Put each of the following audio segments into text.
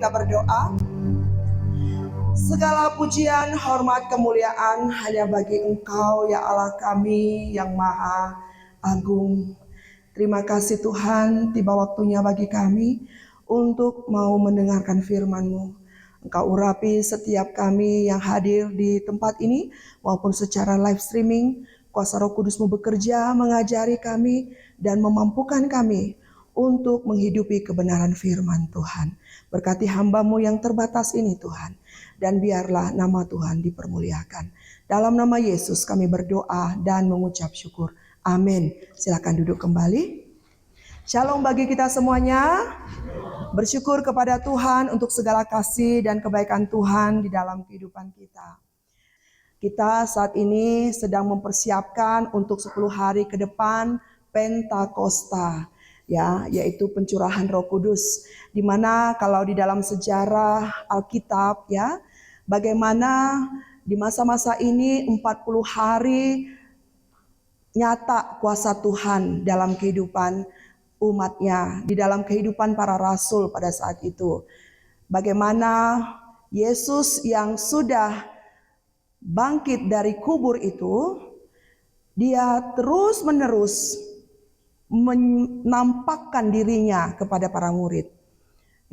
kita berdoa. Segala pujian, hormat, kemuliaan hanya bagi Engkau ya Allah kami yang maha agung. Terima kasih Tuhan, tiba waktunya bagi kami untuk mau mendengarkan firman-Mu. Engkau urapi setiap kami yang hadir di tempat ini maupun secara live streaming. Kuasa Roh Kudus-Mu bekerja, mengajari kami dan memampukan kami untuk menghidupi kebenaran firman Tuhan. Berkati hamba-Mu yang terbatas ini Tuhan. Dan biarlah nama Tuhan dipermuliakan. Dalam nama Yesus kami berdoa dan mengucap syukur. Amin. Silakan duduk kembali. Shalom bagi kita semuanya. Bersyukur kepada Tuhan untuk segala kasih dan kebaikan Tuhan di dalam kehidupan kita. Kita saat ini sedang mempersiapkan untuk 10 hari ke depan Pentakosta, ya, yaitu pencurahan Roh Kudus. Di mana kalau di dalam sejarah Alkitab, ya, bagaimana di masa-masa ini 40 hari nyata kuasa Tuhan dalam kehidupan umatnya, di dalam kehidupan para rasul pada saat itu. Bagaimana Yesus yang sudah bangkit dari kubur itu, dia terus-menerus menampakkan dirinya kepada para murid.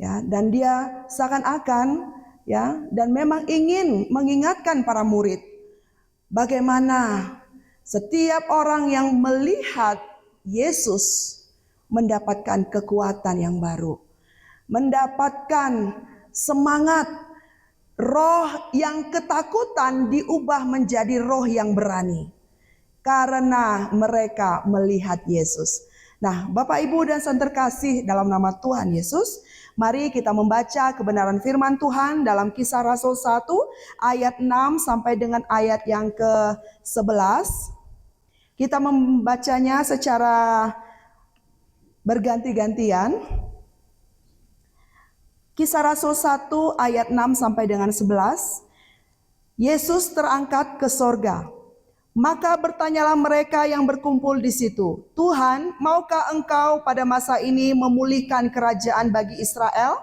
Ya, dan dia seakan-akan ya, dan memang ingin mengingatkan para murid bagaimana setiap orang yang melihat Yesus mendapatkan kekuatan yang baru, mendapatkan semangat, roh yang ketakutan diubah menjadi roh yang berani karena mereka melihat Yesus. Nah, Bapak Ibu dan saudara terkasih dalam nama Tuhan Yesus, mari kita membaca kebenaran firman Tuhan dalam Kisah Rasul 1 ayat 6 sampai dengan ayat yang ke-11. Kita membacanya secara berganti-gantian. Kisah Rasul 1 ayat 6 sampai dengan 11. Yesus terangkat ke sorga. Maka bertanyalah mereka yang berkumpul di situ, Tuhan, maukah Engkau pada masa ini memulihkan kerajaan bagi Israel?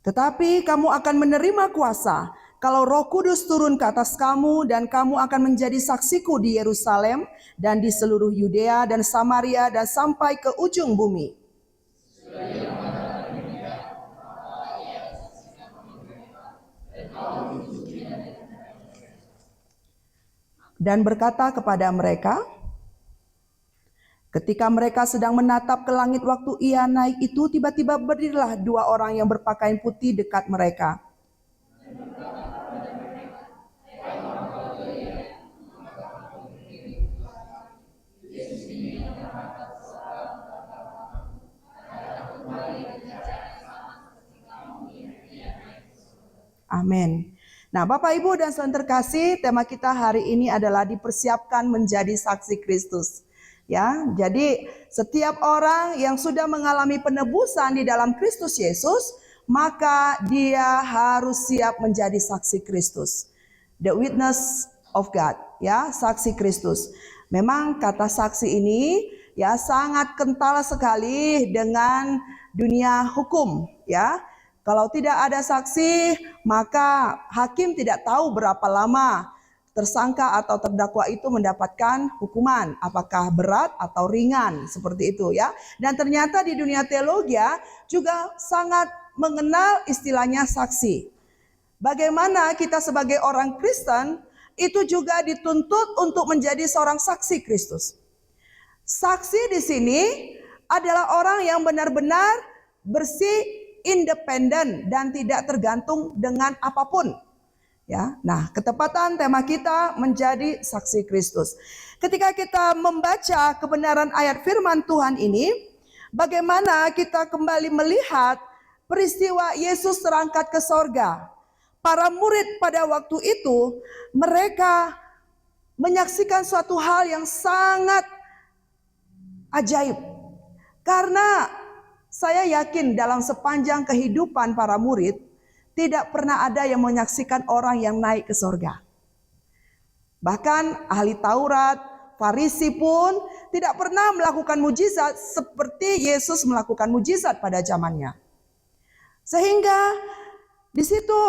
Tetapi kamu akan menerima kuasa kalau Roh Kudus turun ke atas kamu, dan kamu akan menjadi saksiku di Yerusalem dan di seluruh Yudea dan Samaria dan sampai ke ujung bumi. Dan berkata kepada mereka, ketika mereka sedang menatap ke langit waktu ia naik itu, tiba-tiba berdirilah 2 orang yang berpakaian putih dekat mereka. Amin. Nah, Bapak Ibu dan saudara terkasih, tema kita hari ini adalah dipersiapkan menjadi saksi Kristus. Ya, jadi setiap orang yang sudah mengalami penebusan di dalam Kristus Yesus, maka dia harus siap menjadi saksi Kristus. The witness of God, ya, saksi Kristus. Memang kata saksi ini ya sangat kental sekali dengan dunia hukum, ya. Kalau tidak ada saksi, maka hakim tidak tahu berapa lama tersangka atau terdakwa itu mendapatkan hukuman, apakah berat atau ringan, seperti itu ya. Dan ternyata di dunia teologi juga sangat mengenal istilahnya saksi. Bagaimana kita sebagai orang Kristen itu juga dituntut untuk menjadi seorang saksi Kristus. Saksi di sini adalah orang yang benar-benar bersih, independen dan tidak tergantung dengan apapun. Ya, nah, ketepatan tema kita menjadi saksi Kristus. Ketika kita membaca kebenaran ayat firman Tuhan ini, bagaimana kita kembali melihat peristiwa Yesus terangkat ke sorga. Para murid pada waktu itu, mereka menyaksikan suatu hal yang sangat ajaib. Karena saya yakin dalam sepanjang kehidupan para murid, tidak pernah ada yang menyaksikan orang yang naik ke sorga. Bahkan ahli Taurat, Farisi pun tidak pernah melakukan mujizat seperti Yesus melakukan mujizat pada zamannya. Sehingga di situ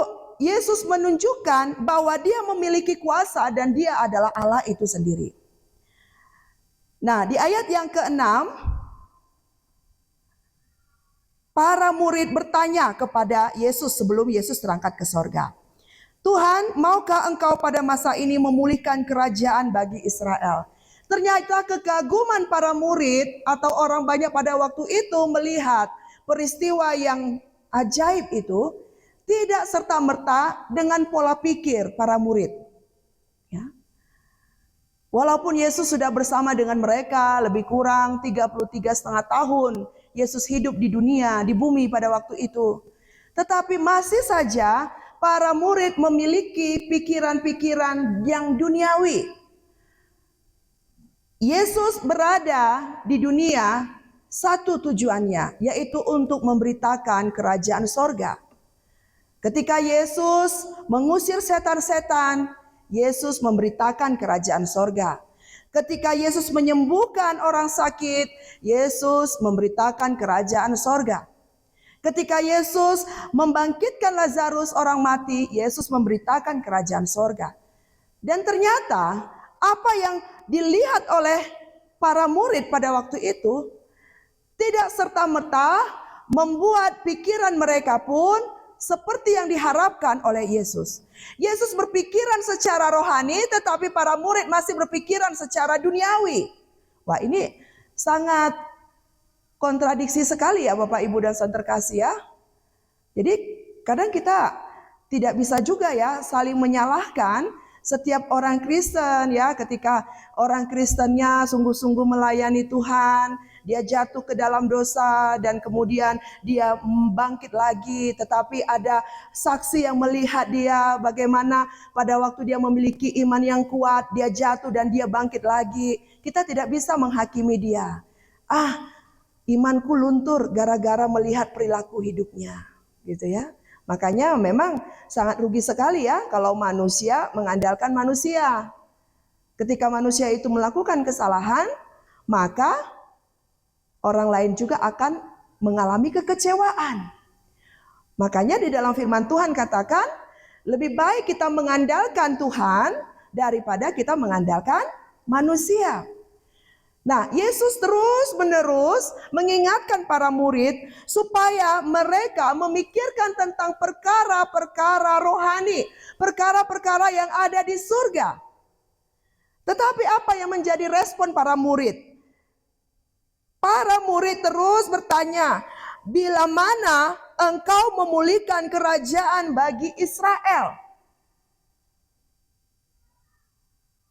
Yesus menunjukkan bahwa dia memiliki kuasa dan dia adalah Allah itu sendiri. Nah, di ayat yang ke-6, para murid bertanya kepada Yesus sebelum Yesus terangkat ke sorga. Tuhan, maukah engkau pada masa ini memulihkan kerajaan bagi Israel? Ternyata kekaguman para murid atau orang banyak pada waktu itu melihat peristiwa yang ajaib itu tidak serta-merta dengan pola pikir para murid. Ya. Walaupun Yesus sudah bersama dengan mereka lebih kurang 33,5 tahun. Yesus hidup di dunia, di bumi pada waktu itu. Tetapi masih saja para murid memiliki pikiran-pikiran yang duniawi. Yesus berada di dunia satu tujuannya, yaitu untuk memberitakan kerajaan sorga. Ketika Yesus mengusir setan-setan, Yesus memberitakan kerajaan sorga. Ketika Yesus menyembuhkan orang sakit, Yesus memberitakan kerajaan sorga. Ketika Yesus membangkitkan Lazarus orang mati, Yesus memberitakan kerajaan sorga. Dan ternyata apa yang dilihat oleh para murid pada waktu itu tidak serta-merta membuat pikiran mereka pun seperti yang diharapkan oleh Yesus. Yesus berpikiran secara rohani, tetapi para murid masih berpikiran secara duniawi. Wah, ini sangat kontradiksi sekali ya Bapak Ibu dan saudara terkasih ya. Jadi kadang kita tidak bisa juga ya saling menyalahkan setiap orang Kristen ya, ketika orang Kristennya sungguh-sungguh melayani Tuhan, dia jatuh ke dalam dosa dan kemudian dia bangkit lagi, tetapi ada saksi yang melihat dia bagaimana pada waktu dia memiliki iman yang kuat, dia jatuh dan dia bangkit lagi. Kita tidak bisa menghakimi dia. Imanku luntur gara-gara melihat perilaku hidupnya, gitu ya. Makanya memang sangat rugi sekali ya kalau manusia mengandalkan manusia. Ketika manusia itu melakukan kesalahan, maka orang lain juga akan mengalami kekecewaan. Makanya di dalam firman Tuhan katakan, lebih baik kita mengandalkan Tuhan daripada kita mengandalkan manusia. Nah, Yesus terus-menerus mengingatkan para murid supaya mereka memikirkan tentang perkara-perkara rohani, perkara-perkara yang ada di surga. Tetapi apa yang menjadi respon para murid? Para murid terus bertanya, bila mana engkau memulihkan kerajaan bagi Israel?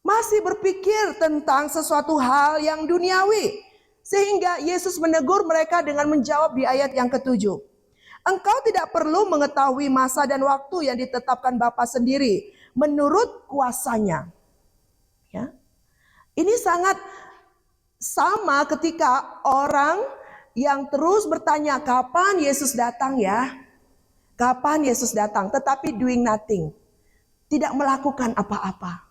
Masih berpikir tentang sesuatu hal yang duniawi. Sehingga Yesus menegur mereka dengan menjawab di ayat yang ke-7. Engkau tidak perlu mengetahui masa dan waktu yang ditetapkan Bapa sendiri menurut kuasanya. Ya. Ini sangat sama ketika orang yang terus bertanya kapan Yesus datang ya? Kapan Yesus datang? Tetapi doing nothing. Tidak melakukan apa-apa.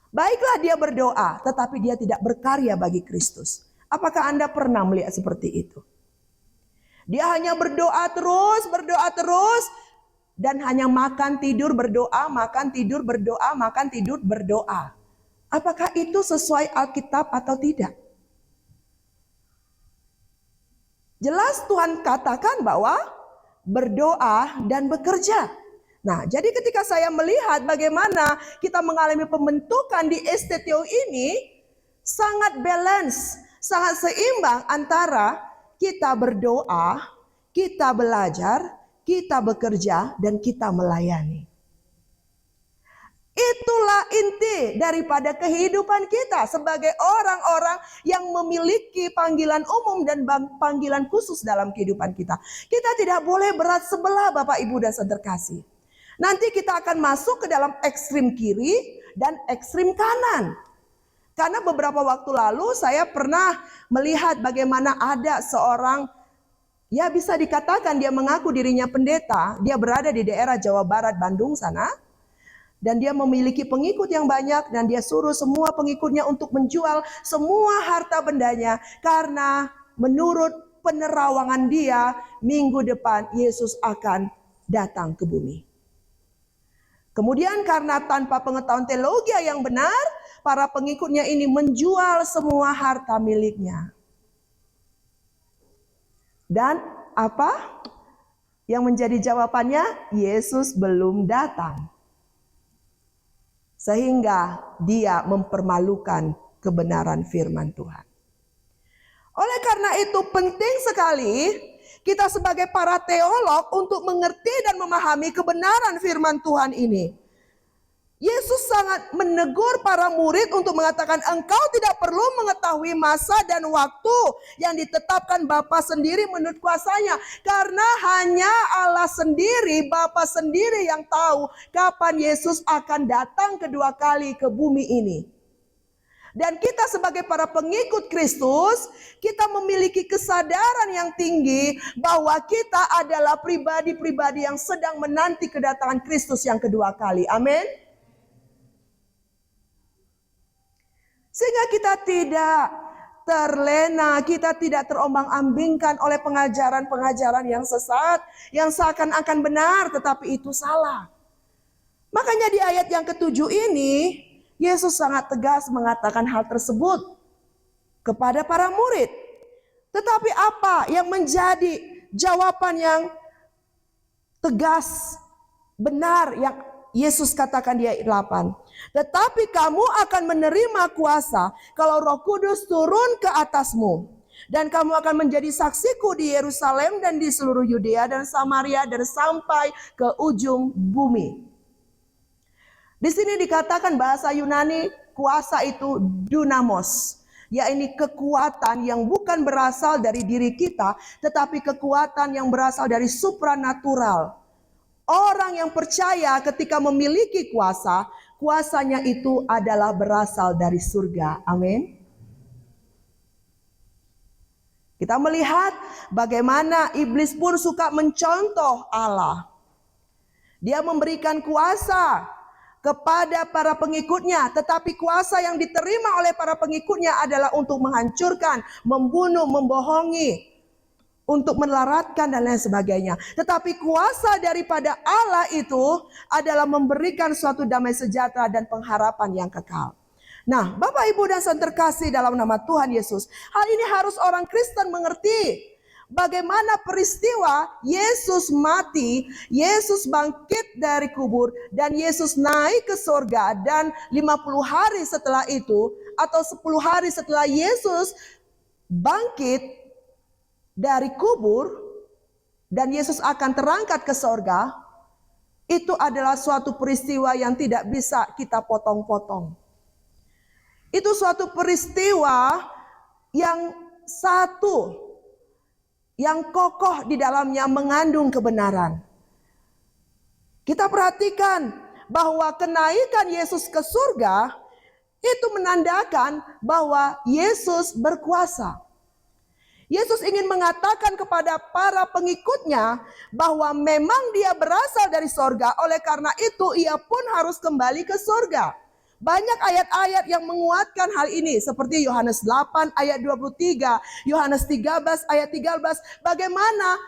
Baiklah dia berdoa, tetapi dia tidak berkarya bagi Kristus. Apakah Anda pernah melihat seperti itu? Dia hanya berdoa terus, dan hanya makan tidur berdoa, makan tidur berdoa, makan tidur berdoa. Apakah itu sesuai Alkitab atau tidak? Jelas Tuhan katakan bahwa berdoa dan bekerja. Nah, jadi ketika saya melihat bagaimana kita mengalami pembentukan di STTO ini, sangat balance, sangat seimbang antara kita berdoa, kita belajar, kita bekerja, dan kita melayani. Itulah inti daripada kehidupan kita sebagai orang-orang yang memiliki panggilan umum dan panggilan khusus dalam kehidupan kita. Kita tidak boleh berat sebelah Bapak Ibu dan saudara terkasih. Nanti kita akan masuk ke dalam ekstrim kiri dan ekstrim kanan. Karena beberapa waktu lalu saya pernah melihat bagaimana ada seorang, ya bisa dikatakan dia mengaku dirinya pendeta. Dia berada di daerah Jawa Barat, Bandung sana. Dan dia memiliki pengikut yang banyak, dan dia suruh semua pengikutnya untuk menjual semua harta bendanya, karena menurut penerawangan dia, minggu depan Yesus akan datang ke bumi. Kemudian karena tanpa pengetahuan teologi yang benar, para pengikutnya ini menjual semua harta miliknya. Dan apa yang menjadi jawabannya? Yesus belum datang. Sehingga dia mempermalukan kebenaran firman Tuhan. Oleh karena itu penting sekali kita sebagai para teolog untuk mengerti dan memahami kebenaran firman Tuhan ini. Yesus sangat menegur para murid untuk mengatakan, engkau tidak perlu mengetahui masa dan waktu yang ditetapkan Bapa sendiri menurut kuasanya. Karena hanya Allah sendiri, Bapa sendiri yang tahu kapan Yesus akan datang kedua kali ke bumi ini. Dan kita sebagai para pengikut Kristus, kita memiliki kesadaran yang tinggi bahwa kita adalah pribadi-pribadi yang sedang menanti kedatangan Kristus yang kedua kali. Amin. Sehingga kita tidak terlena, kita tidak terombang-ambingkan oleh pengajaran-pengajaran yang sesat, yang seakan-akan benar tetapi itu salah. Makanya di ayat yang ke-7 ini, Yesus sangat tegas mengatakan hal tersebut kepada para murid. Tetapi apa yang menjadi jawaban yang tegas, benar yang Yesus katakan di ayat 8. Tetapi kamu akan menerima kuasa kalau Roh Kudus turun ke atasmu. Dan kamu akan menjadi saksiku di Yerusalem dan di seluruh Yudea dan Samaria dan sampai ke ujung bumi. Di sini dikatakan bahasa Yunani kuasa itu dunamos. Yaitu kekuatan yang bukan berasal dari diri kita, tetapi kekuatan yang berasal dari supranatural. Orang yang percaya ketika memiliki kuasa, kuasanya itu adalah berasal dari surga. Amin. Kita melihat bagaimana iblis pun suka mencontoh Allah. Dia memberikan kuasa kepada para pengikutnya, tetapi kuasa yang diterima oleh para pengikutnya adalah untuk menghancurkan, membunuh, membohongi, untuk melaratkan dan lain sebagainya. Tetapi kuasa daripada Allah itu adalah memberikan suatu damai sejahtera dan pengharapan yang kekal. Nah, Bapak, Ibu, dan saudara terkasih dalam nama Tuhan Yesus, hal ini harus orang Kristen mengerti. Bagaimana peristiwa Yesus mati, Yesus bangkit dari kubur, dan Yesus naik ke surga. Dan 50 hari setelah itu, atau 10 hari setelah Yesus bangkit dari kubur dan Yesus akan terangkat ke sorga, itu adalah suatu peristiwa yang tidak bisa kita potong-potong. Itu suatu peristiwa yang satu, yang kokoh di dalamnya mengandung kebenaran. Kita perhatikan bahwa kenaikan Yesus ke surga itu menandakan bahwa Yesus berkuasa. Yesus ingin mengatakan kepada para pengikutnya bahwa memang dia berasal dari sorga, oleh karena itu ia pun harus kembali ke sorga. Banyak ayat-ayat yang menguatkan hal ini, seperti Yohanes 8 ayat 23, Yohanes 13 ayat 13, bagaimana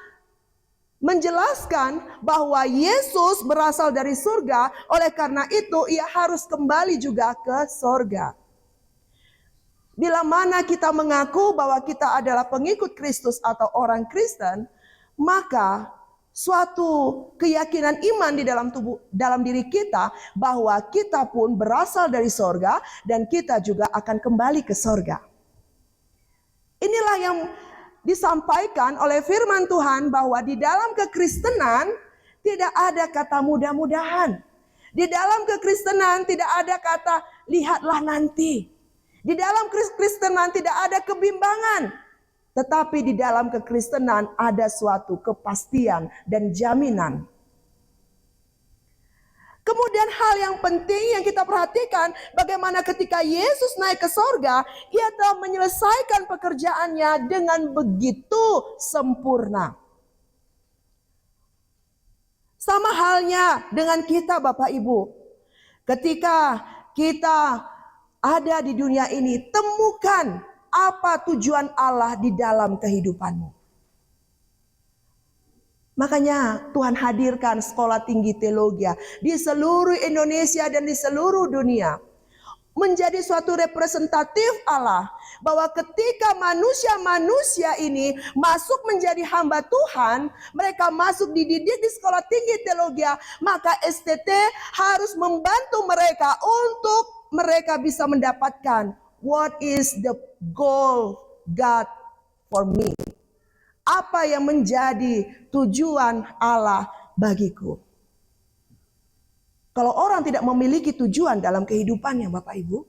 menjelaskan bahwa Yesus berasal dari surga, oleh karena itu ia harus kembali juga ke sorga. Bila mana kita mengaku bahwa kita adalah pengikut Kristus atau orang Kristen, maka suatu keyakinan iman di dalam diri kita bahwa kita pun berasal dari sorga dan kita juga akan kembali ke sorga. Inilah yang disampaikan oleh firman Tuhan bahwa di dalam kekristenan tidak ada kata mudah-mudahan. Di dalam kekristenan tidak ada kata lihatlah nanti. Di dalam kekristenan tidak ada kebimbangan. Tetapi di dalam kekristenan ada suatu kepastian dan jaminan. Kemudian hal yang penting yang kita perhatikan, bagaimana ketika Yesus naik ke sorga, ia telah menyelesaikan pekerjaannya dengan begitu sempurna. Sama halnya dengan kita, Bapak Ibu. Ketika kita ada di dunia ini, temukan apa tujuan Allah di dalam kehidupanmu. Makanya Tuhan hadirkan sekolah tinggi teologi di seluruh Indonesia dan di seluruh dunia. Menjadi suatu representatif Allah. Bahwa ketika manusia-manusia ini masuk menjadi hamba Tuhan, mereka masuk dididik di sekolah tinggi teologi, maka STT harus membantu mereka untuk mereka bisa mendapatkan what is the goal God for me. Apa yang menjadi tujuan Allah bagiku. Kalau orang tidak memiliki tujuan dalam kehidupannya Bapak Ibu,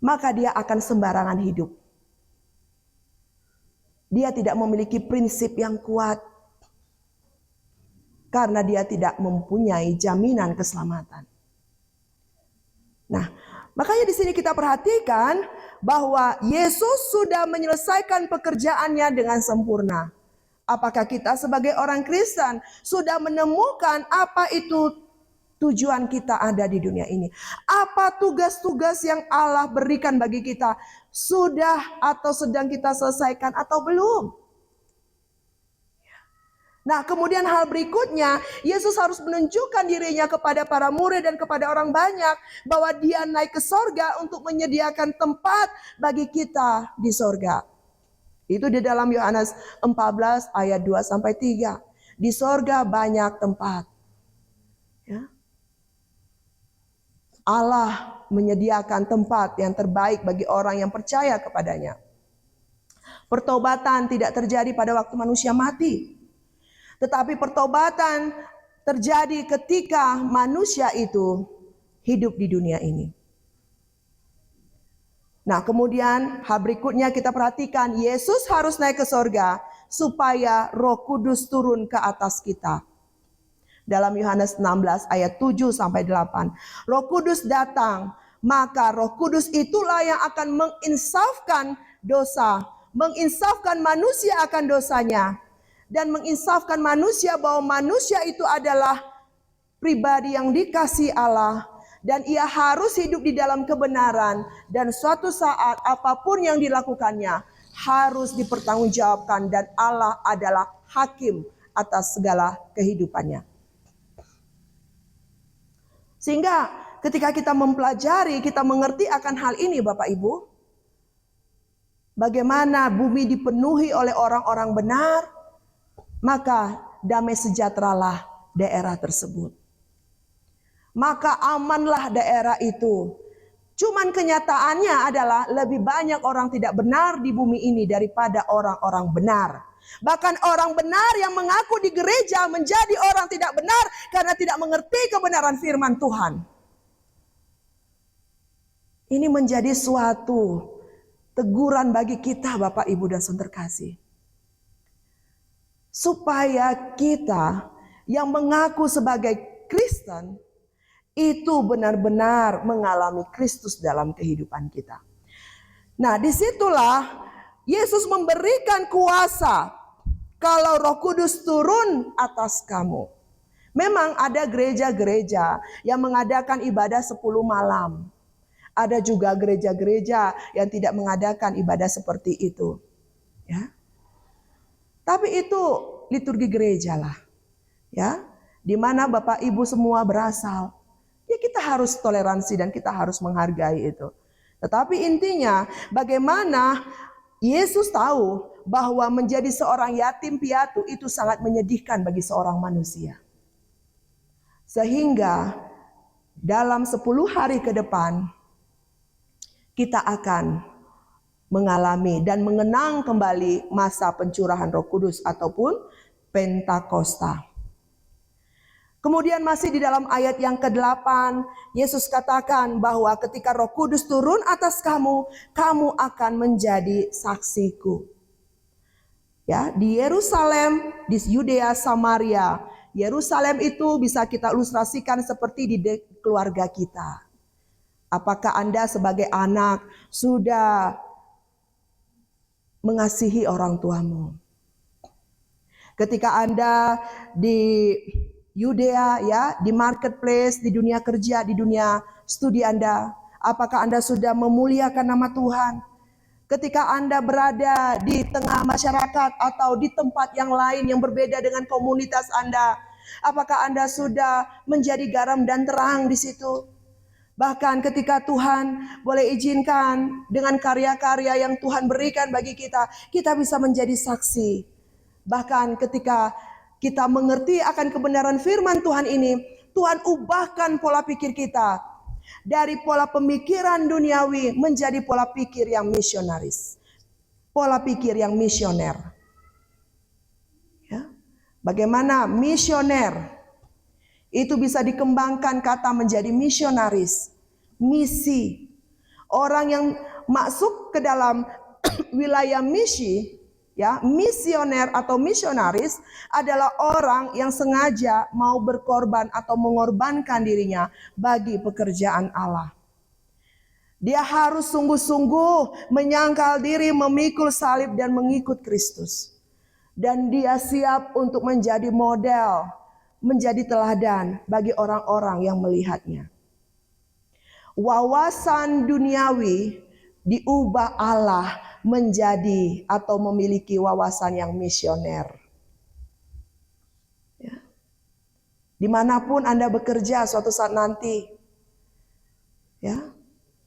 maka dia akan sembarangan hidup. Dia tidak memiliki prinsip yang kuat. Karena dia tidak mempunyai jaminan keselamatan. Nah, makanya di sini kita perhatikan bahwa Yesus sudah menyelesaikan pekerjaannya dengan sempurna. Apakah kita sebagai orang Kristen sudah menemukan apa itu tujuan kita ada di dunia ini? Apa tugas-tugas yang Allah berikan bagi kita? Sudah atau sedang kita selesaikan atau belum? Nah, kemudian hal berikutnya, Yesus harus menunjukkan dirinya kepada para murid dan kepada orang banyak bahwa dia naik ke sorga untuk menyediakan tempat bagi kita di sorga. Itu di dalam Yohanes 14 ayat 2-3. Di sorga banyak tempat. Ya. Allah menyediakan tempat yang terbaik bagi orang yang percaya kepadanya. Pertobatan tidak terjadi pada waktu manusia mati. Tetapi pertobatan terjadi ketika manusia itu hidup di dunia ini. Nah, kemudian hal berikutnya kita perhatikan, Yesus harus naik ke sorga supaya Roh Kudus turun ke atas kita. Dalam Yohanes 16 ayat 7-8. Roh Kudus datang, maka Roh Kudus itulah yang akan menginsafkan dosa, menginsafkan manusia akan dosanya, dan menginsafkan manusia bahwa manusia itu adalah pribadi yang dikasihi Allah. Dan ia harus hidup di dalam kebenaran. Dan suatu saat apapun yang dilakukannya harus dipertanggungjawabkan. Dan Allah adalah hakim atas segala kehidupannya. Sehingga ketika kita mempelajari, kita mengerti akan hal ini Bapak Ibu. Bagaimana bumi dipenuhi oleh orang-orang benar. Maka damai sejahteralah daerah tersebut. Maka amanlah daerah itu. Cuman kenyataannya adalah lebih banyak orang tidak benar di bumi ini daripada orang-orang benar. Bahkan orang benar yang mengaku di gereja menjadi orang tidak benar karena tidak mengerti kebenaran firman Tuhan. Ini menjadi suatu teguran bagi kita Bapak Ibu dan saudara terkasih. Supaya kita yang mengaku sebagai Kristen itu benar-benar mengalami Kristus dalam kehidupan kita. Nah, disitulah Yesus memberikan kuasa kalau Roh Kudus turun atas kamu. Memang ada gereja-gereja yang mengadakan ibadah 10 malam. Ada juga gereja-gereja yang tidak mengadakan ibadah seperti itu. Ya. Tapi itu liturgi gereja lah. Ya, di mana Bapak Ibu semua berasal. Ya kita harus toleransi dan kita harus menghargai itu. Tetapi intinya bagaimana Yesus tahu bahwa menjadi seorang yatim piatu itu sangat menyedihkan bagi seorang manusia. Sehingga dalam 10 hari ke depan kita akan mengalami dan mengenang kembali masa pencurahan Roh Kudus ataupun Pentakosta. Kemudian masih di dalam ayat yang ke-8, Yesus katakan bahwa ketika Roh Kudus turun atas kamu, kamu akan menjadi saksiku. Ya, di Yerusalem, di Yudea, Samaria. Yerusalem itu bisa kita ilustrasikan seperti di keluarga kita. Apakah Anda sebagai anak sudah mengasihi orang tuamu? Ketika Anda di Yudea, ya, di marketplace, di dunia kerja, di dunia studi Anda? Apakah Anda sudah memuliakan nama Tuhan? Ketika Anda berada di tengah masyarakat atau di tempat yang lain yang berbeda dengan komunitas Anda, apakah Anda sudah menjadi garam dan terang di situ? Bahkan ketika Tuhan boleh izinkan dengan karya-karya yang Tuhan berikan bagi kita, kita bisa menjadi saksi. Bahkan ketika kita mengerti akan kebenaran firman Tuhan ini, Tuhan ubahkan pola pikir kita dari pola pemikiran duniawi menjadi pola pikir yang misionaris, pola pikir yang misioner. Ya. Bagaimana misioner itu bisa dikembangkan kata menjadi misionaris, misi. Orang yang masuk ke dalam wilayah misi, ya, misioner atau misionaris adalah orang yang sengaja mau berkorban atau mengorbankan dirinya bagi pekerjaan Allah. Dia harus sungguh-sungguh menyangkal diri, memikul salib dan mengikut Kristus. Dan dia siap untuk menjadi model, menjadi teladan bagi orang-orang yang melihatnya. Wawasan duniawi diubah Allah menjadi atau memiliki wawasan yang misioner. Ya. Dimanapun Anda bekerja suatu saat nanti, ya,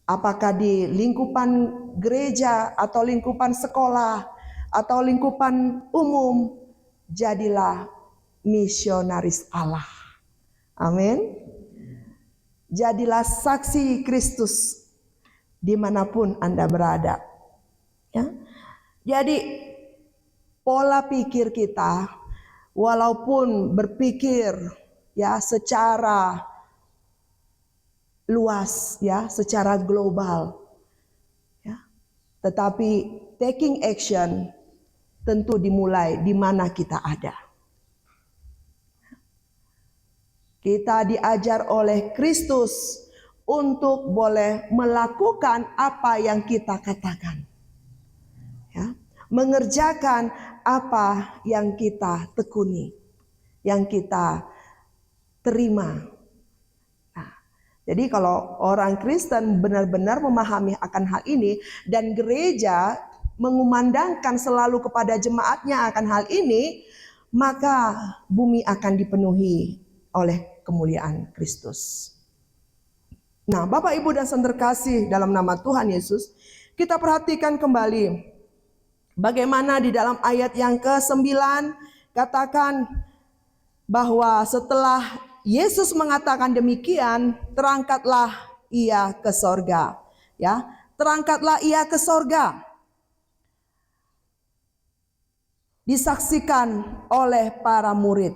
apakah di lingkupan gereja atau lingkupan sekolah atau lingkupan umum, jadilah misionaris Allah. Amin. Jadilah saksi Kristus dimanapun Anda berada. Ya. Jadi pola pikir kita, walaupun berpikir ya secara luas, ya, secara global, ya, tetapi taking action tentu dimulai di mana kita ada. Kita diajar oleh Kristus untuk boleh melakukan apa yang kita katakan, ya, mengerjakan apa yang kita tekuni, yang kita terima. Nah, jadi kalau orang Kristen benar-benar memahami akan hal ini dan gereja mengumandangkan selalu kepada jemaatnya akan hal ini, maka bumi akan dipenuhi oleh kemuliaan Kristus. Nah, Bapak, Ibu, dan saudara terkasih dalam nama Tuhan Yesus, kita perhatikan kembali bagaimana di dalam ayat yang ke-9 katakan bahwa setelah Yesus mengatakan demikian, terangkatlah ia ke sorga. Ya, terangkatlah ia ke sorga. Disaksikan oleh para murid.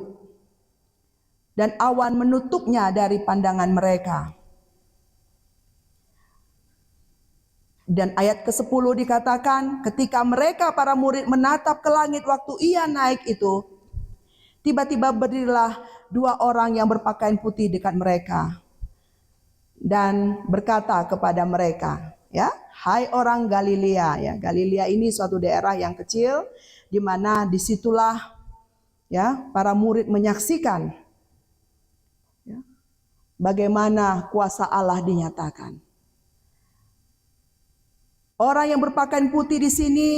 Dan awan menutupnya dari pandangan mereka. Dan ayat ke-10 dikatakan, ketika mereka para murid menatap ke langit waktu ia naik itu, tiba-tiba berdirilah dua orang yang berpakaian putih dekat mereka. Dan berkata kepada mereka, ya, hai orang Galilea, ya, Galilea ini suatu daerah yang kecil, di mana disitulah, ya, para murid menyaksikan bagaimana kuasa Allah dinyatakan. Orang yang berpakaian putih di sini,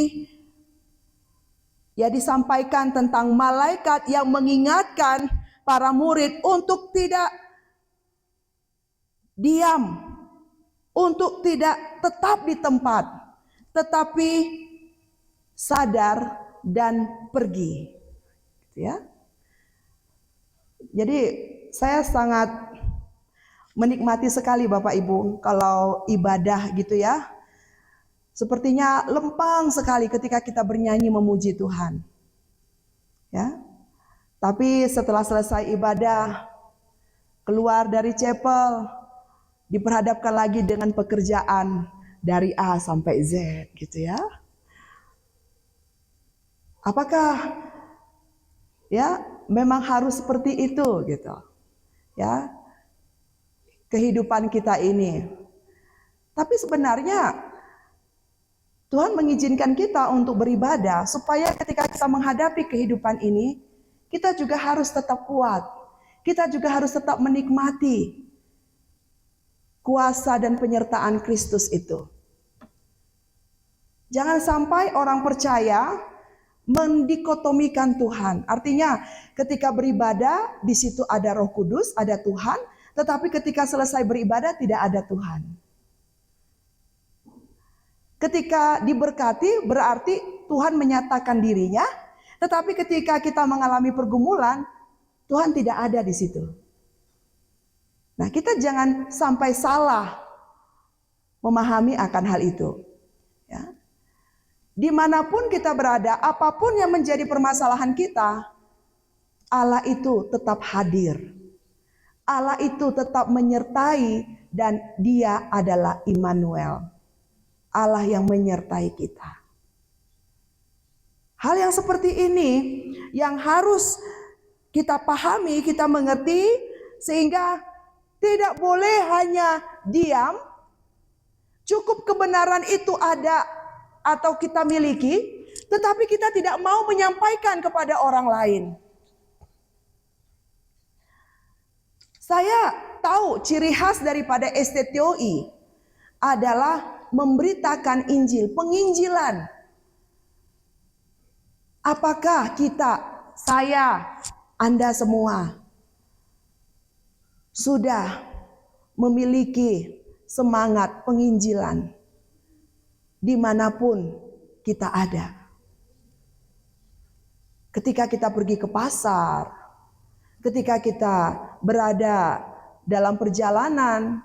ya, disampaikan tentang malaikat yang mengingatkan para murid untuk tidak diam, untuk tidak tetap di tempat, tetapi sadar dan pergi. Ya. Jadi saya sangat menikmati sekali Bapak Ibu kalau ibadah gitu ya. Sepertinya lempang sekali ketika kita bernyanyi memuji Tuhan. Ya. Tapi setelah selesai ibadah, keluar dari chapel, diperhadapkan lagi dengan pekerjaan dari A sampai Z gitu ya. Apakah ya memang harus seperti itu gitu. Ya. Kehidupan kita ini. Tapi sebenarnya Tuhan mengizinkan kita untuk beribadah supaya ketika kita menghadapi kehidupan ini, kita juga harus tetap kuat. kita juga harus tetap menikmati kuasa dan penyertaan Kristus itu. Jangan sampai orang percaya mendikotomikan Tuhan. Artinya ketika beribadah di situ ada Roh Kudus, ada Tuhan, tetapi ketika selesai beribadah tidak ada Tuhan. Ketika diberkati berarti Tuhan menyatakan dirinya, tetapi ketika kita mengalami pergumulan, Tuhan tidak ada di situ. Nah, kita jangan sampai salah memahami akan hal itu. Ya. Dimanapun kita berada, apapun yang menjadi permasalahan kita, Allah itu tetap hadir. Allah itu tetap menyertai dan Dia adalah Immanuel. Allah yang menyertai kita. Hal yang seperti ini yang harus kita pahami, kita mengerti, sehingga tidak boleh hanya diam. Cukup kebenaran itu ada atau kita miliki, tetapi kita tidak mau menyampaikan kepada orang lain. Saya tahu ciri khas daripada STTOI adalah memberitakan Injil, penginjilan. Apakah kita, saya, Anda semua sudah memiliki semangat penginjilan dimanapun kita ada? Ketika kita pergi ke pasar, ketika kita berada dalam perjalanan,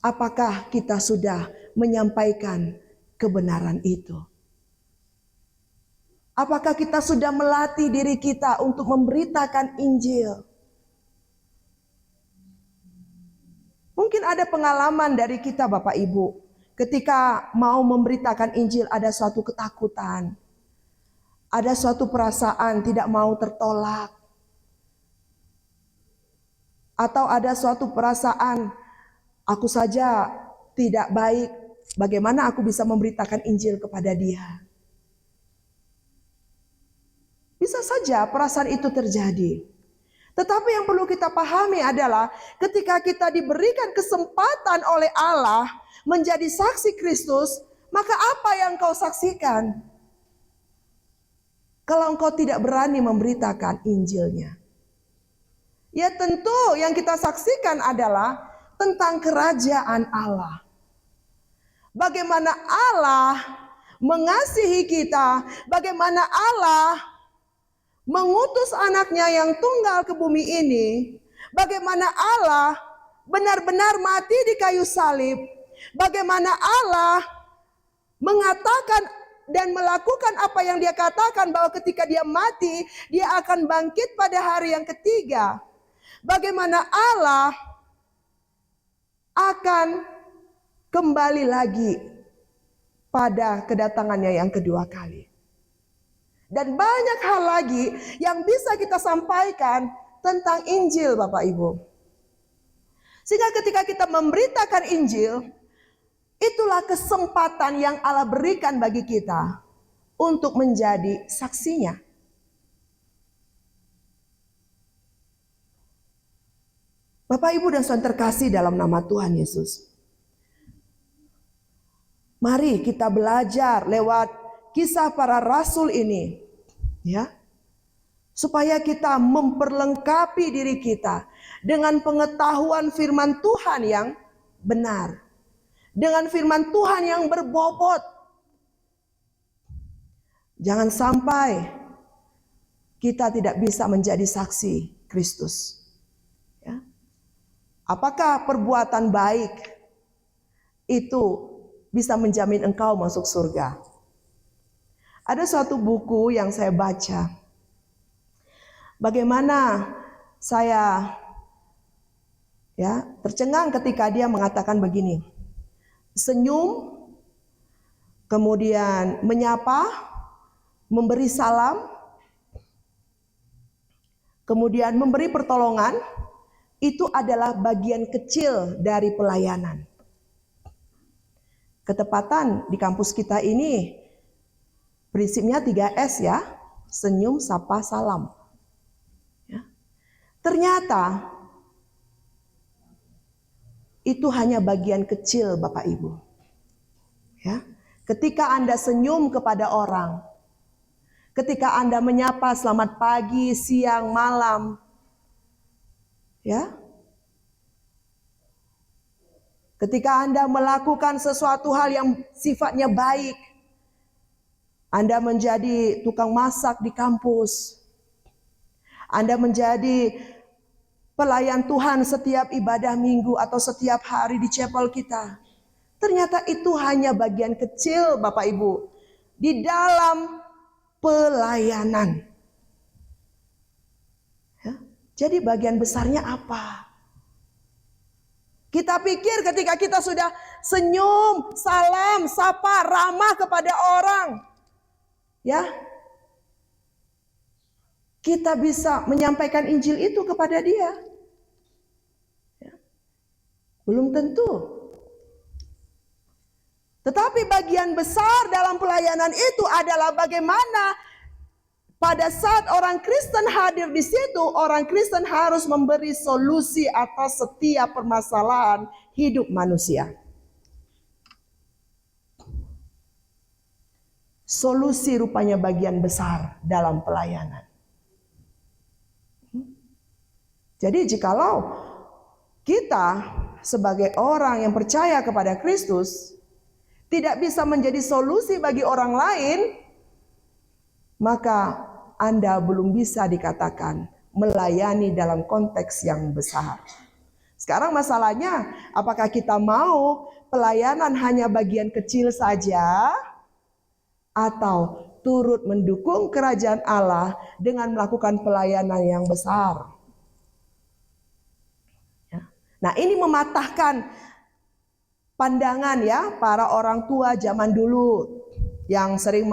apakah kita sudah menyampaikan kebenaran itu? Apakah kita sudah melatih diri kita untuk memberitakan Injil? Mungkin ada pengalaman dari kita Bapak Ibu, ketika mau memberitakan Injil ada suatu ketakutan, ada suatu perasaan tidak mau tertolak, atau ada suatu perasaan aku saja tidak baik, bagaimana aku bisa memberitakan Injil kepada dia? Bisa saja perasaan itu terjadi. Tetapi yang perlu kita pahami adalah ketika kita diberikan kesempatan oleh Allah menjadi saksi Kristus, maka apa yang kau saksikan? Kalau engkau tidak berani memberitakan Injilnya. Ya tentu yang kita saksikan adalah tentang kerajaan Allah. Bagaimana Allah mengasihi kita, bagaimana Allah mengutus anaknya yang tunggal ke bumi ini, bagaimana Allah benar-benar mati di kayu salib, bagaimana Allah mengatakan dan melakukan apa yang dia katakan bahwa ketika dia mati, dia akan bangkit pada hari yang ketiga. Bagaimana Allah akan kembali lagi pada kedatangannya yang kedua kali. Dan banyak hal lagi yang bisa kita sampaikan tentang Injil Bapak Ibu. Sehingga ketika kita memberitakan Injil, itulah kesempatan yang Allah berikan bagi kita untuk menjadi saksinya. Bapak Ibu dan saudara terkasih dalam nama Tuhan Yesus. Mari kita belajar lewat kisah para rasul ini, ya, supaya kita memperlengkapi diri kita dengan pengetahuan firman Tuhan yang benar, dengan firman Tuhan yang berbobot. Jangan sampai kita tidak bisa menjadi saksi Kristus. Ya. Apakah perbuatan baik itu bisa menjamin engkau masuk surga? Ada suatu buku yang saya baca. Bagaimana saya tercengang ketika dia mengatakan begini. Senyum, kemudian menyapa, memberi salam, kemudian memberi pertolongan, itu adalah bagian kecil dari pelayanan. Ketepatan di kampus kita ini prinsipnya 3S ya, senyum, sapa, salam. Ya. Ternyata itu hanya bagian kecil Bapak Ibu. Ya. Ketika Anda senyum kepada orang, ketika Anda menyapa selamat pagi, siang, malam, ya. Ketika Anda melakukan sesuatu hal yang sifatnya baik, Anda menjadi tukang masak di kampus, Anda menjadi pelayan Tuhan setiap ibadah minggu atau setiap hari di chapel kita. Ternyata itu hanya bagian kecil Bapak Ibu di dalam pelayanan. Ya, jadi bagian besarnya apa? Kita pikir ketika kita sudah senyum, salam, sapa, ramah kepada orang, ya, kita bisa menyampaikan Injil itu kepada dia. Ya. Belum tentu. Tetapi bagian besar dalam pelayanan itu adalah bagaimana pada saat orang Kristen hadir di situ, orang Kristen harus memberi solusi atas setiap permasalahan hidup manusia. Solusi rupanya bagian besar dalam pelayanan. Jadi jikalau kita sebagai orang yang percaya kepada Kristus tidak bisa menjadi solusi bagi orang lain, maka Anda belum bisa dikatakan melayani dalam konteks yang besar. Sekarang masalahnya, apakah kita mau pelayanan hanya bagian kecil saja, atau turut mendukung kerajaan Allah dengan melakukan pelayanan yang besar? Nah, ini mematahkan pandangan ya para orang tua zaman dulu yang sering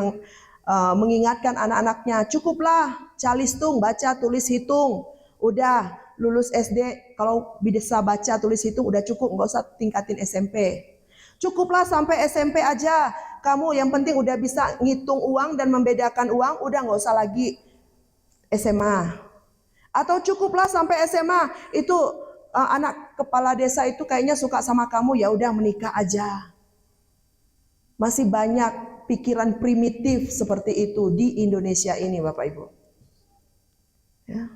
mengingatkan anak-anaknya, cukuplah calistung, baca, tulis, hitung. Udah lulus SD, kalau bisa baca, tulis, hitung udah cukup, nggak usah tingkatin SMP. Cukuplah sampai SMP aja, kamu yang penting udah bisa ngitung uang dan membedakan uang, udah nggak usah lagi SMA. Atau cukuplah sampai SMA, itu anak kepala desa itu kayaknya suka sama kamu, ya udah menikah aja. Masih banyak pikiran primitif seperti itu di Indonesia ini Bapak Ibu. Ya.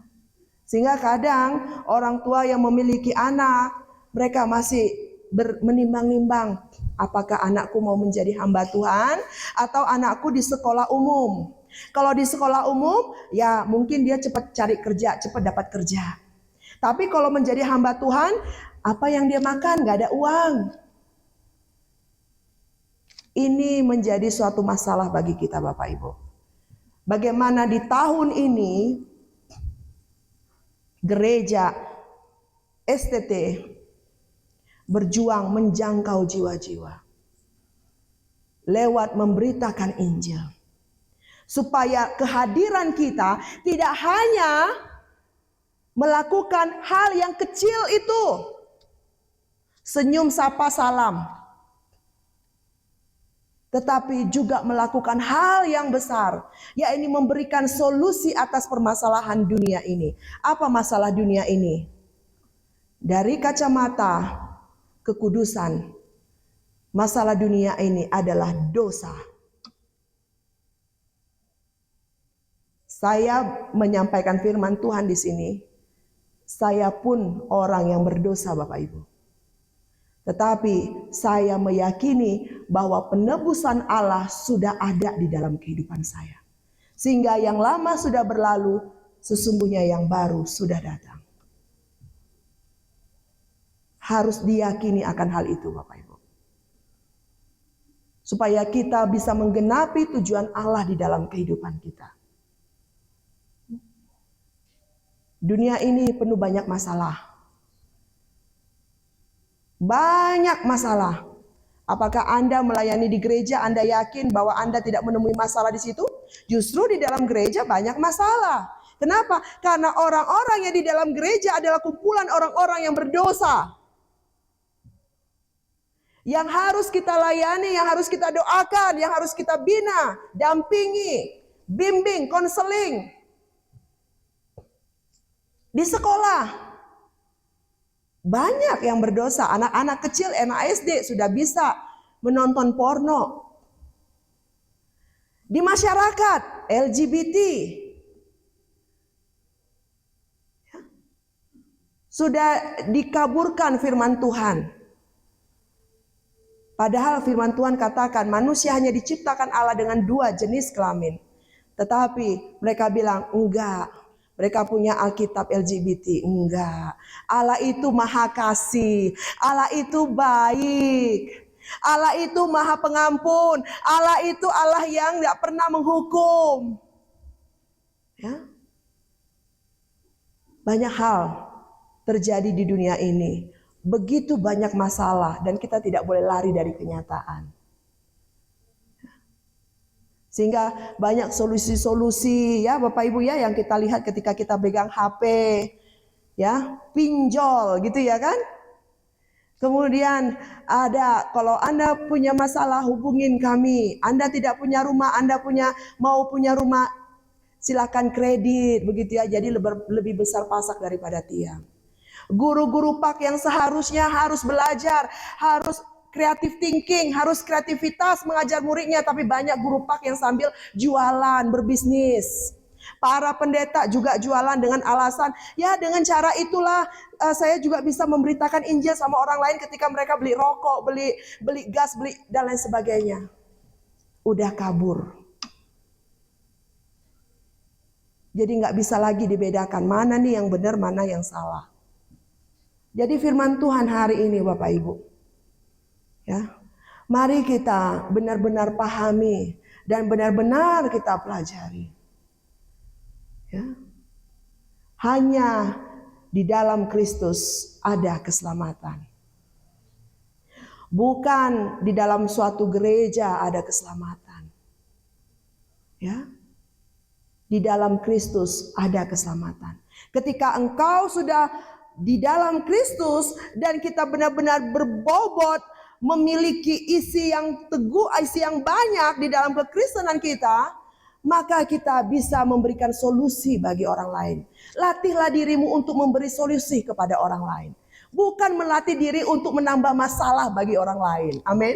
Sehingga kadang orang tua yang memiliki anak, mereka masih menimbang-nimbang, apakah anakku mau menjadi hamba Tuhan atau anakku di sekolah umum. Kalau di sekolah umum, ya mungkin dia cepat cari kerja, cepat dapat kerja. Tapi kalau menjadi hamba Tuhan, apa yang dia makan? Gak ada uang. Ini menjadi suatu masalah bagi kita Bapak Ibu. Bagaimana di tahun ini gereja STT berjuang menjangkau jiwa-jiwa lewat memberitakan Injil. Supaya kehadiran kita tidak hanya melakukan hal yang kecil itu. Senyum, sapa, salam. Tetapi juga melakukan hal yang besar, yaitu memberikan solusi atas permasalahan dunia ini. Apa masalah dunia ini? Dari kacamata kekudusan, masalah dunia ini adalah dosa. Saya menyampaikan firman Tuhan di sini. Saya pun orang yang berdosa Bapak Ibu. Tetapi saya meyakini bahwa penebusan Allah sudah ada di dalam kehidupan saya. Sehingga yang lama sudah berlalu, sesungguhnya yang baru sudah datang. Harus diyakini akan hal itu Bapak Ibu. Supaya kita bisa menggenapi tujuan Allah di dalam kehidupan kita. Dunia ini penuh banyak masalah. Banyak masalah. Apakah Anda melayani di gereja, Anda yakin bahwa Anda tidak menemui masalah di situ? Justru di dalam gereja banyak masalah. Kenapa? Karena orang-orang yang di dalam gereja adalah kumpulan orang-orang yang berdosa. Yang harus kita layani, yang harus kita doakan, yang harus kita bina, dampingi, bimbing, konseling. Di sekolah banyak yang berdosa. Anak-anak kecil, anak SD sudah bisa menonton porno. Di masyarakat LGBT sudah dikaburkan firman Tuhan. Padahal firman Tuhan katakan manusia hanya diciptakan Allah dengan 2 jenis kelamin. Tetapi mereka bilang enggak. Mereka punya Alkitab LGBT. Enggak. Allah itu maha kasih. Allah itu baik. Allah itu maha pengampun. Allah itu Allah yang tidak pernah menghukum. Ya. Banyak hal terjadi di dunia ini. Begitu banyak masalah dan kita tidak boleh lari dari kenyataan. Sehingga banyak solusi-solusi ya Bapak Ibu ya yang kita lihat ketika kita pegang HP ya, pinjol gitu ya kan. Kemudian ada kalau Anda punya masalah hubungin kami. Anda tidak punya rumah, Anda mau punya rumah silakan kredit begitu ya. Jadi lebih besar pasak daripada tiang. Guru-guru pak yang seharusnya harus belajar, harus creative thinking, harus kreativitas mengajar muridnya, tapi banyak guru pak yang sambil jualan, berbisnis. Para pendeta juga jualan dengan alasan, ya dengan cara itulah saya juga bisa memberitakan Injil sama orang lain ketika mereka beli rokok, beli gas, dan lain sebagainya. Udah kabur. Jadi nggak bisa lagi dibedakan mana nih yang benar, mana yang salah. Jadi firman Tuhan hari ini Bapak Ibu, ya, mari kita benar-benar pahami dan benar-benar kita pelajari. Ya. Hanya di dalam Kristus ada keselamatan. Bukan di dalam suatu gereja ada keselamatan. Ya. Di dalam Kristus ada keselamatan. Ketika engkau sudah di dalam Kristus dan kita benar-benar berbobot memiliki isi yang teguh, isi yang banyak di dalam kekristenan kita, maka kita bisa memberikan solusi bagi orang lain. Latihlah dirimu untuk memberi solusi kepada orang lain, bukan melatih diri untuk menambah masalah bagi orang lain. Amin.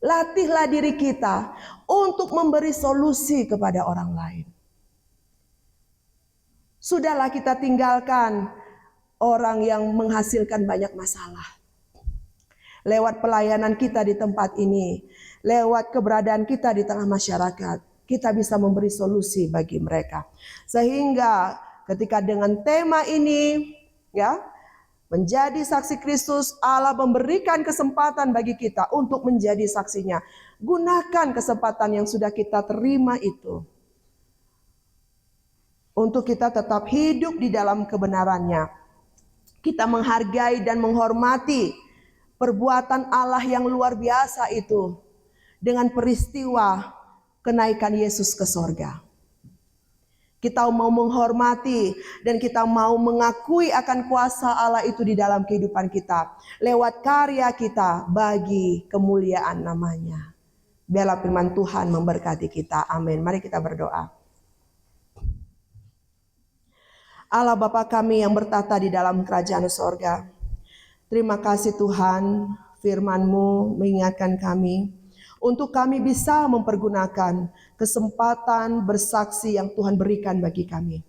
Latihlah diri kita untuk memberi solusi kepada orang lain. Sudahlah kita tinggalkan orang yang menghasilkan banyak masalah. Lewat pelayanan kita di tempat ini, lewat keberadaan kita di tengah masyarakat, kita bisa memberi solusi bagi mereka. Sehingga ketika dengan tema ini, ya, menjadi saksi Kristus, Allah memberikan kesempatan bagi kita untuk menjadi saksinya. Gunakan kesempatan yang sudah kita terima itu untuk kita tetap hidup di dalam kebenarannya. Kita menghargai dan menghormati perbuatan Allah yang luar biasa itu dengan peristiwa kenaikan Yesus ke sorga. Kita mau menghormati dan kita mau mengakui akan kuasa Allah itu di dalam kehidupan kita lewat karya kita bagi kemuliaan namanya. Biarlah firman Tuhan memberkati kita. Amin. Mari kita berdoa. Allah Bapa kami yang bertata di dalam kerajaan sorga. Terima kasih Tuhan, firman-Mu mengingatkan kami untuk kami bisa mempergunakan kesempatan bersaksi yang Tuhan berikan bagi kami.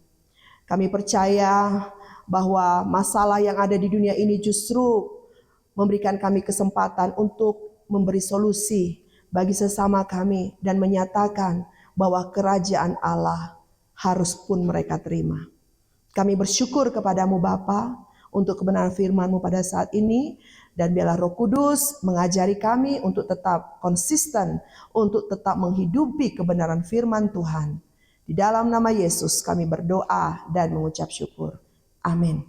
Kami percaya bahwa masalah yang ada di dunia ini justru memberikan kami kesempatan untuk memberi solusi bagi sesama kami dan menyatakan bahwa kerajaan Allah harus pun mereka terima. Kami bersyukur kepadamu Bapa untuk kebenaran firman-Mu pada saat ini. Dan biarlah Roh Kudus mengajari kami untuk tetap konsisten, untuk tetap menghidupi kebenaran firman Tuhan. Di dalam nama Yesus kami berdoa dan mengucap syukur. Amin.